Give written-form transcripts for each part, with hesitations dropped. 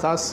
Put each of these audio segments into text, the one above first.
10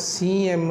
CM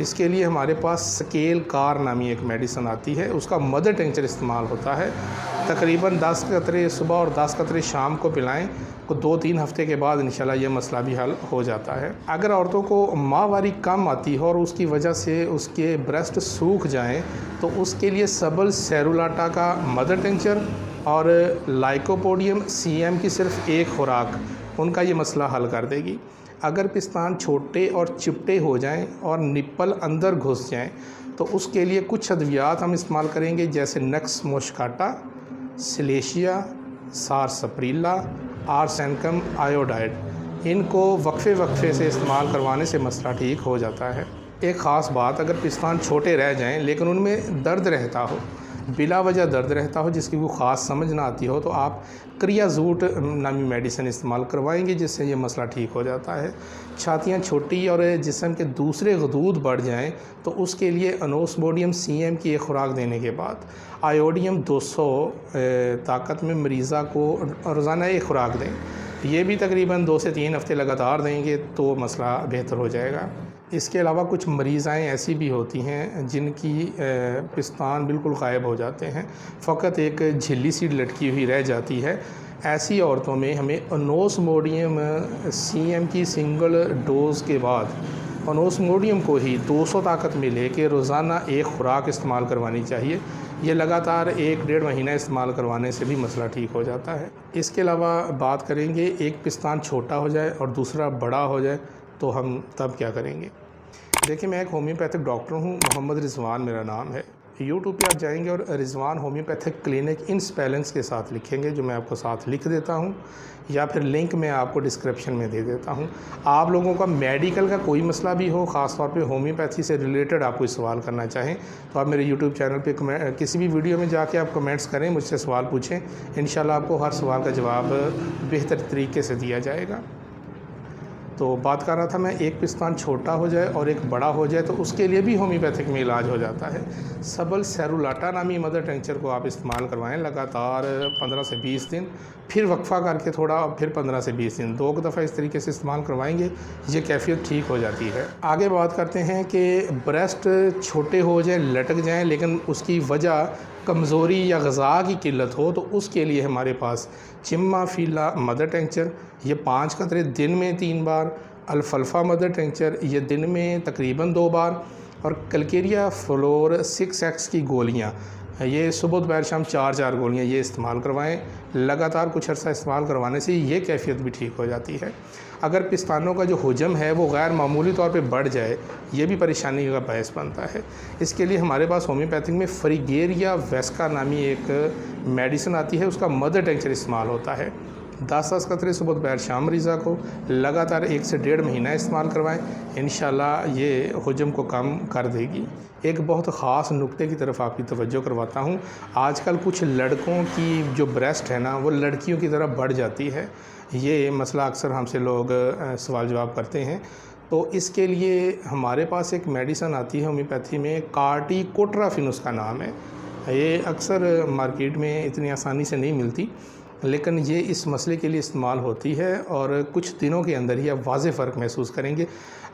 اس کے لیے ہمارے پاس سکیل کار نامی ایک میڈیسن آتی ہے، اس کا مدر ٹنکچر استعمال ہوتا ہے۔ تقریباً 10 قطرے صبح اور 10 قطرے شام کو پلائیں تو 2-3 ہفتے کے بعد انشاءاللہ یہ مسئلہ بھی حل ہو جاتا ہے۔ اگر عورتوں کو ماہواری کم آتی ہو اور اس کی وجہ سے اس کے بریسٹ سوکھ جائیں تو اس کے لیے سبل سیرولاٹا کا مدر ٹنکچر اور لائکوپوڈیم CM کی صرف ایک خوراک ان کا یہ مسئلہ حل کر دے گی۔ اگر پستان چھوٹے اور چپٹے ہو جائیں اور نپل اندر گھس جائیں تو اس کے لیے کچھ ادویات ہم استعمال کریں گے، جیسے نکس موشکاٹا، سلیشیا، سارسپریلا، آرسینکم آیوڈائڈ۔ ان کو وقفے سے استعمال کروانے سے مسئلہ ٹھیک ہو جاتا ہے۔ ایک خاص بات، اگر پستان چھوٹے رہ جائیں لیکن ان میں درد رہتا ہو، بلا وجہ درد رہتا ہو جس کی کوئی خاص سمجھ نہ آتی ہو، تو آپ کریازوٹ نامی میڈیسن استعمال کروائیں گے، جس سے یہ مسئلہ ٹھیک ہو جاتا ہے۔ چھاتیاں چھوٹی اور جسم کے دوسرے غدود بڑھ جائیں تو اس کے لیے انوسموڈیم CM کی ایک خوراک دینے کے بعد آیوڈیم 200 طاقت میں مریضہ کو روزانہ ایک خوراک دیں۔ یہ بھی تقریباً 2 سے 3 ہفتے لگاتار دیں گے تو مسئلہ بہتر ہو جائے گا۔ اس کے علاوہ کچھ مریضائیں ایسی بھی ہوتی ہیں جن کی پستان بالکل غائب ہو جاتے ہیں، فقط ایک جھلی سی لٹکی ہوئی رہ جاتی ہے۔ ایسی عورتوں میں ہمیں انوسموڈیم CM کی سنگل ڈوز کے بعد انوسموڈیم کو ہی 200 طاقت میں لے کے روزانہ ایک خوراک استعمال کروانی چاہیے۔ یہ لگاتار 1-1.5 مہینہ استعمال کروانے سے بھی مسئلہ ٹھیک ہو جاتا ہے۔ اس کے علاوہ بات کریں گے، ایک پستان چھوٹا ہو جائے اور دوسرا بڑا ہو جائے تو ہم تب کیا کریں گے؟ دیکھیں، میں ایک ہومیوپیتھک ڈاکٹر ہوں، محمد رضوان میرا نام ہے۔ یوٹیوب پہ آپ جائیں گے اور رضوان ہومیوپیتھک کلینک ان سپیلنگس کے ساتھ لکھیں گے، جو میں آپ کو ساتھ لکھ دیتا ہوں، یا پھر لنک میں آپ کو ڈسکرپشن میں دے دیتا ہوں۔ آپ لوگوں کا میڈیکل کا کوئی مسئلہ بھی ہو، خاص طور پہ ہومیوپیتھی سے ریلیٹڈ آپ کوئی سوال کرنا چاہیں تو آپ میرے یوٹیوب چینل پہ کسی بھی ویڈیو میں جا کے آپ کمنٹس کریں، مجھ سے سوال پوچھیں، انشاءاللہ آپ کو ہر سوال کا جواب بہتر طریقے سے دیا جائے گا۔ تو بات کر رہا تھا میں، ایک پستان چھوٹا ہو جائے اور ایک بڑا ہو جائے تو اس کے لیے بھی ہومیوپیتھک میں علاج ہو جاتا ہے۔ سبل سیرولاٹا نامی مدر ٹنکچر کو آپ استعمال کروائیں لگاتار 15 سے 20 دن، پھر وقفہ کر کے تھوڑا، اور پھر 15 سے 20 دن، 2 دفعہ اس طریقے سے استعمال کروائیں گے، یہ کیفیت ٹھیک ہو جاتی ہے۔ آگے بات کرتے ہیں کہ بریسٹ چھوٹے ہو جائیں، لٹک جائیں، لیکن اس کی وجہ کمزوری یا غذا کی قلت ہو تو اس کے لیے ہمارے پاس چما فیلا مدر ٹنکچر، یہ 5 قطرے دن میں 3 بار، الفلفا مدر ٹنکچر یہ دن میں تقریباً 2 بار، اور کلکیریا فلور 6X کی گولیاں، یہ صبح دوپہر شام 4 گولیاں یہ استعمال کروائیں۔ لگاتار کچھ عرصہ استعمال کروانے سے یہ کیفیت بھی ٹھیک ہو جاتی ہے۔ اگر پستانوں کا جو حجم ہے وہ غیر معمولی طور پہ بڑھ جائے، یہ بھی پریشانی کا باعث بنتا ہے۔ اس کے لیے ہمارے پاس ہومیوپیتھک میں فریگیریا ویسکا نامی ایک میڈیسن آتی ہے، اس کا مدر ٹنکچر استعمال ہوتا ہے۔ 10 قطرے صبح دوپہر شام مریضہ کو لگاتار 1 سے 1.5 مہینہ استعمال کروائیں، انشاءاللہ یہ حجم کو کم کر دے گی۔ ایک بہت خاص نکتے کی طرف آپ کی توجہ کرواتا ہوں، آج کل کچھ لڑکوں کی جو بریسٹ ہے نا وہ لڑکیوں کی طرح بڑھ جاتی ہے، یہ مسئلہ اکثر ہم سے لوگ سوال جواب کرتے ہیں۔ تو اس کے لیے ہمارے پاس ایک میڈیسن آتی ہے ہومیوپیتھی میں، کارٹیکوٹرافن اس کا نام ہے، یہ اکثر مارکیٹ میں اتنی آسانی سے نہیں ملتی، لیکن یہ اس مسئلے کے لیے استعمال ہوتی ہے اور کچھ دنوں کے اندر ہی آپ واضح فرق محسوس کریں گے۔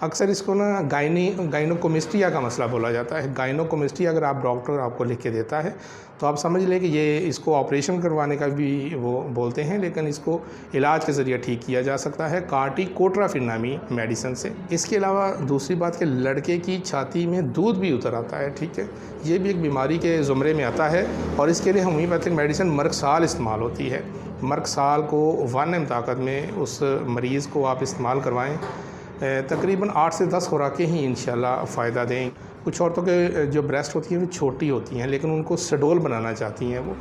اکثر اس کو نا گائنوکومیسٹریا کا مسئلہ بولا جاتا ہے۔ گائنوکومیسٹریا اگر آپ ڈاکٹر آپ کو لکھ کے دیتا ہے تو آپ سمجھ لیں کہ یہ اس کو آپریشن کروانے کا بھی وہ بولتے ہیں، لیکن اس کو علاج کے ذریعے ٹھیک کیا جا سکتا ہے کارٹیکوٹرافن نامی میڈیسن سے۔ اس کے علاوہ دوسری بات کہ لڑکے کی چھاتی میں دودھ بھی اتر آتا ہے، ٹھیک ہے، یہ بھی ایک بیماری کے زمرے میں آتا ہے اور اس کے لیے ہومیوپیتھک میڈیسن مرکسال استعمال ہوتی ہے۔ مرکسال کو 1 mg طاقت میں اس مریض کو آپ استعمال کروائیں، تقریباً 8 سے 10 خوراکیں ہی انشاءاللہ فائدہ دیں۔ کچھ عورتوں کے جو بریسٹ ہوتی ہیں وہ چھوٹی ہوتی ہیں لیکن ان کو سڈول بنانا چاہتی ہیں، وہ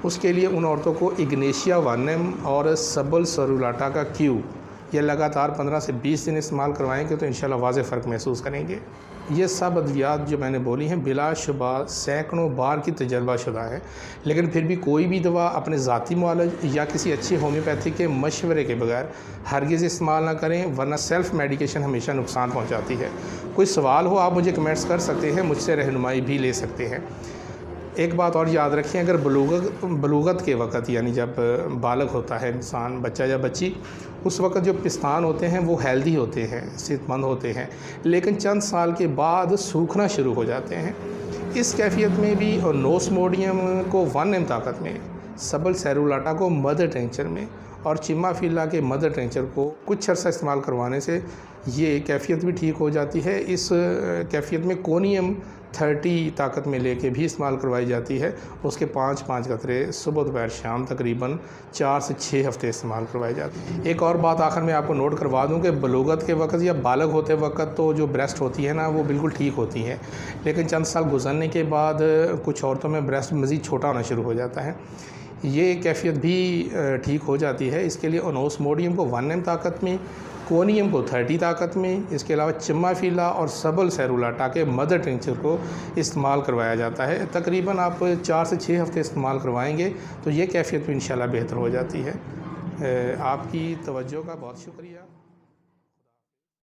اس کے لیے ان عورتوں کو اگنیشیا 1 mg اور سبل سرولاٹا کا کیو یہ لگاتار 15 سے 20 دن استعمال کروائیں گے تو انشاءاللہ واضح فرق محسوس کریں گے۔ یہ سب ادویات جو میں نے بولی ہیں بلا شبہ سینکڑوں بار کی تجربہ شدہ ہے، لیکن پھر بھی کوئی بھی دوا اپنے ذاتی معالج یا کسی اچھی ہومیوپیتھی کے مشورے کے بغیر ہرگز استعمال نہ کریں، ورنہ سیلف میڈیکیشن ہمیشہ نقصان پہنچاتی ہے۔ کوئی سوال ہو آپ مجھے کمنٹس کر سکتے ہیں، مجھ سے رہنمائی بھی لے سکتے ہیں۔ ایک بات اور یاد رکھیں، اگر بلوغت کے وقت یعنی جب بالغ ہوتا ہے انسان، بچہ یا بچی، اس وقت جو پستان ہوتے ہیں وہ ہیلدی ہوتے ہیں، صحت مند ہوتے ہیں، لیکن چند سال کے بعد سوکھنا شروع ہو جاتے ہیں۔ اس کیفیت میں بھی نوسموڈیم کو 1 m طاقت میں، سبل سیرولاٹا کو مدر ٹینچر میں اور چمافیلا کے مدر ٹینچر کو کچھ عرصہ استعمال کروانے سے یہ کیفیت بھی ٹھیک ہو جاتی ہے۔ اس کیفیت میں کونیم 30 طاقت میں لے کے بھی استعمال کروائی جاتی ہے، اس کے 5 قطرے صبح دوپہر شام تقریباً 4 سے 6 ہفتے استعمال کروائی جاتی ہے۔ ایک اور بات آخر میں آپ کو نوٹ کروا دوں کہ بلوغت کے وقت یا بالغ ہوتے وقت تو جو بریسٹ ہوتی ہے نا وہ بالکل ٹھیک ہوتی ہیں، لیکن چند سال گزرنے کے بعد کچھ عورتوں میں بریسٹ مزید چھوٹا ہونا شروع ہو جاتا ہے، یہ کیفیت بھی ٹھیک ہو جاتی ہے۔ اس کے لیے انوسموڈیم کو 1 m طاقت میں، کونیم کو 30 طاقت میں، اس کے علاوہ چمافیلا اور سبل سیرولاٹا کے مدر ٹینچر کو استعمال کروایا جاتا ہے۔ تقریباً آپ 4 سے 6 ہفتے استعمال کروائیں گے تو یہ کیفیت بھی انشاءاللہ بہتر ہو جاتی ہے۔ آپ کی توجہ کا بہت شکریہ۔